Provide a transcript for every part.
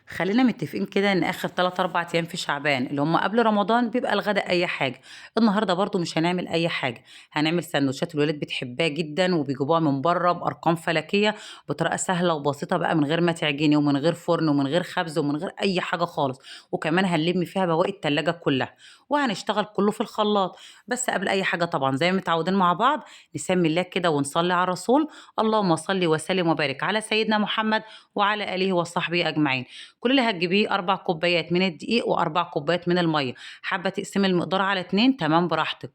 خلينا متفقين كده ان اخر 3 4 ايام في شعبان اللي هم قبل رمضان بيبقى الغدا اي حاجه. النهارده برضو مش هنعمل اي حاجه. هنعمل سندوتشات الولاد بتحبها جدا وبيجيبوها من بره بارقام فلكيه، بطريقه سهله وبسيطه بقى، من غير ما تعجني ومن غير فرن ومن غير خبز ومن غير اي حاجه خالص. وكمان هنلم فيها بواقي التلاجة كلها، وهنشتغل كله في الخلاط. بس قبل اي حاجه طبعا زي ما متعودين مع بعض، نسمي الله كده ونصلي على الرسول. اللهم صل وسلم وبارك على سيدنا محمد وعلى اله وصحبه اجمعين. كل اللي هتجيبيه 4 كوبايات من الدقيق و4 كوبايات من المَيّة. حابة تقسمي المقدار على 2 تمام براحتك.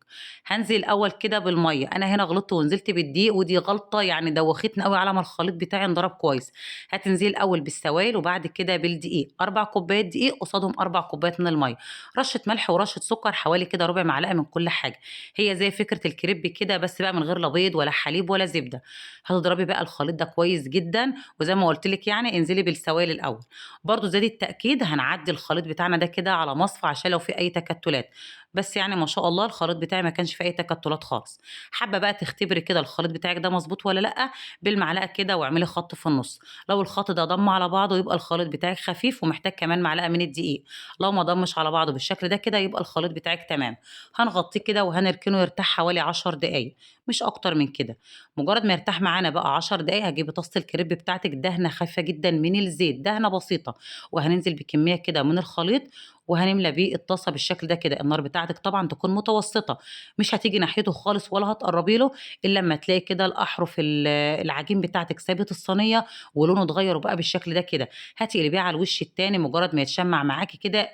هانزل الأول كده بالمَيّة، أنا هنا غلطت ونزلت بالدقيق ودي غلطة يعني دوّختني أوي على ما الخليط بتاعي انضرب كويس. هتنزلي الأول بالسوايل وبعد كده بالدقيق، 4 كوبايات دقيق قصادهم 4 كوبايات من المَيّة. رشة ملح ورشة سكر حوالي كده ربع معلقة من كل حاجة. هي زي فكرة الكريب كده بس بقى من غير لا بيض ولا حليب ولا زبدة. هتضربي بقى الخليط ده كويس جدًا، وزي ما قُلت لِك يعني انزلي بالسوايل الأول. برضه زاد التأكيد هنعدّي الخليط بتاعنا ده كده على مصفى عشان لو في أي تكتلات. بس يعني ما شاء الله الخليط بتاعي ما كانش فيه أي تكتلات خالص. حابة بقى تختبري كده الخليط بتاعِك ده مضبوط والّا لأ، بالمعلقة كده واعملي خط في النُص. لو الخط ده ضَم على بعضه يبقى الخليط بتاعِك خفيف ومحتاج كمان معلقة من الدقيق. لو ما ضمّش على بعضه بالشكل ده كده يبقى الخليط بتاعِك تمام. هنغطيه كده وهنركنه يرتاح حوالي 10 دقايق، مش أكتر من كده. مجرد ما يرتاح معانا بقى 10 دقايق هتجيبي طاسة الكريب بتاعتِك دهنة خفيفة جدًا من الزيت، دهنة بسيطة. وهننزل بكمية كده من الخليط وهنملى بيه الطاسة بالشكل ده كده. النار بتاعتِك طبعًا تكون متوسطة، مش هتيجي ناحيته خالص ولا هتقرّبي له إلا أمّا تلاقي كده الأحرف العجين بتاعتِك سابت الصينية ولونه اتغيّر وبقى بالشكل ده كده. هتقلبيه على الوش التاني مجرد ما يتشمّع معاكِ كده،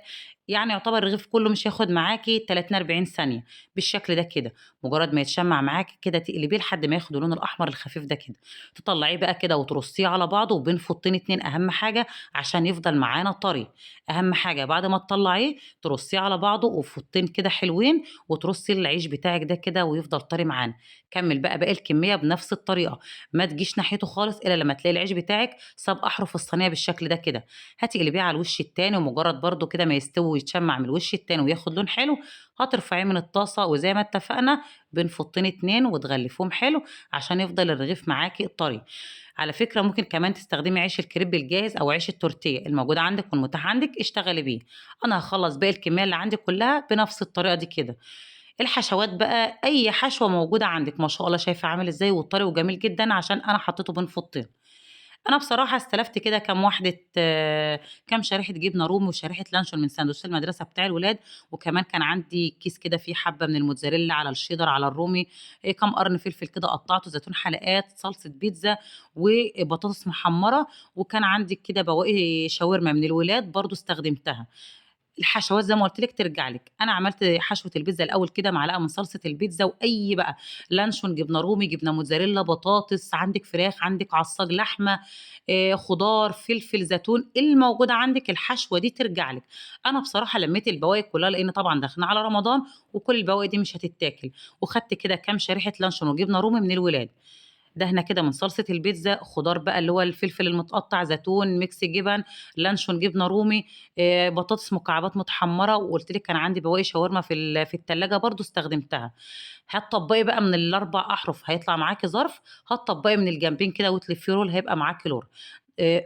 يعني يعتبر الرغيف كله مش هياخد معاكِ 30 40 ثانية، بالشكل ده كده. مجرد ما يتشمّع معاكِ كده تقلبيه لحد ما ياخد اللون الأحمر الخفيف ده كده. تطلّعيه بقى كده وترصيه على بعضه وبين فوطين 2 أهم حاجة عشان يفضل معانا طري. أهم حاجة بعد ما تطلّعيه ترصيه على بعضه وفوطين كده حلوين، وترصي العيش بتاعِك ده كده ويفضل طري معانا. كمّل بقى باقي الكمية بنفس الطريقة، ما تجيش ناحيته خالص إلا لمّا تلاقي العيش بتاعِك ساب أحرف الصينية بالشكل ده كده. هتقلبيه على الوش التاني ومجرد برضه كده ما يستوي ويتشمّع من الوش التاني وياخد لون حلو، هترفعيه من الطاسة وزي ما اتفقنا بين فوطين 2 وتغلّفيهم حلو عشان يفضل الرغيف معاكِ طري. على فكرة ممكن كمان تستخدمي عيش الكريب الجاهز أو عيش التورتيه الموجود عندِك والمتاح عندِك اشتغلي بيه. أنا هاخلّص باقي الكمية اللي عندي كلّها بنفس الطريقة دي كده. الحشوات بقى أي حشوة موجودة عندِك، ما شاء الله شايفة عامل إزاي وطري وجميل جدًا عشان أنا حطيته بين فوطين. أنا بصراحة استلفت كده كام واحدة كام شريحة جبنة رومي وشريحة لانشون من ساندوتشات المدرسة بتاع الولاد. وكمان كان عندي كيس كده فيه حبة من الموتزاريلا على الشيدر على الرومي، كام قرن فلفل كده قطّعته، زيتون حلقات، صلصة بيتزا، وبطاطس محمرة. وكان عندي كده بواقي شاورما من الولاد برضه استخدمتها. الحشوات زي ما قُلت لِك ترجع لِك. أنا عملت حشوة البيتزا الأول كده معلقة من صلصة البيتزا وأي بقى لانشون، جبنة رومي، جبنة موتزاريلا، بطاطس، عندِك فراخ، عندِك عصاج لحمة، خضار، فلفل، زيتون، الموجود عندِك الحشوة دي ترجع لِك. أنا بصراحة لمّيت البواقي كلّها لإن طبعًا داخلين على رمضان وكل البواقي دي مش هتتاكل. وخدت كده كام شريحة لانشون وجبنة رومي من الولاد. دهنة كده من صلصة البيتزا، خضار بقى اللي هو الفلفل المتقطّع، زيتون، ميكس جبن، لانشون، جبنة رومي، بطاطس مكعبات متحمّرة. وقُلت لِك كان عندي بواقي شاورما في التلاجة برضه استخدمتها. هتطبّقي بقى من ال4 أحرف هيطلع معاكِ ظرف، هتطبّقي من الجنبين كده وتلفّيه رول هيبقى معاكِ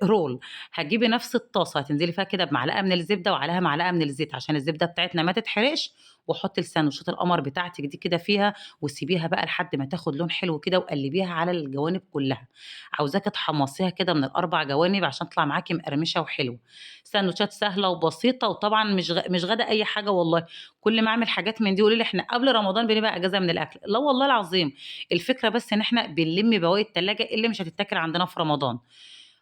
رول. هتجيبي نفس الطاسة هتنزلي فيها كده بمعلقة من الزبدة وعليها معلقة من الزيت عشان الزبدة بتاعتنا ما تتحرقش، وحُطّي الساندوتشات القمر بتاعتِك دي كده فيها وسيبيها بقى لحد ما تاخد لون حلو كده وقلّبيها على الجوانب كلّها. عاوزاكِ تحمّصيها كده من ال4 جوانب عشان تطلع معاكِ مقرمشة وحلوة. ساندوتشات سهلة وبسيطة وطبعًا مش غدا أي حاجة والله. كل ما أعمل حاجات من دي يقولوا لي: "إحنا قبل رمضان بنبقى إجازة من الأكل." لا والله العظيم. الفكرة بس إن إحنا بنلِم بواقي التلاجة اللي مش هتتاكل عندنا في رمضان.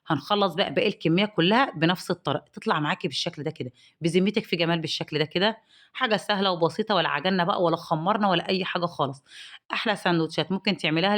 هنخلّص بقى باقي الكمية كلّها بنفس الطريقة، تطلع معاكِ بالشكل ده كده. بذمتِك في جمال بالشكل ده كده؟ حاجة سهلة وبسيطة ولا عجننا بقى ولا خمّرنا ولا أي حاجة خالص. أحلى ساندوتشات ممكن تعمليها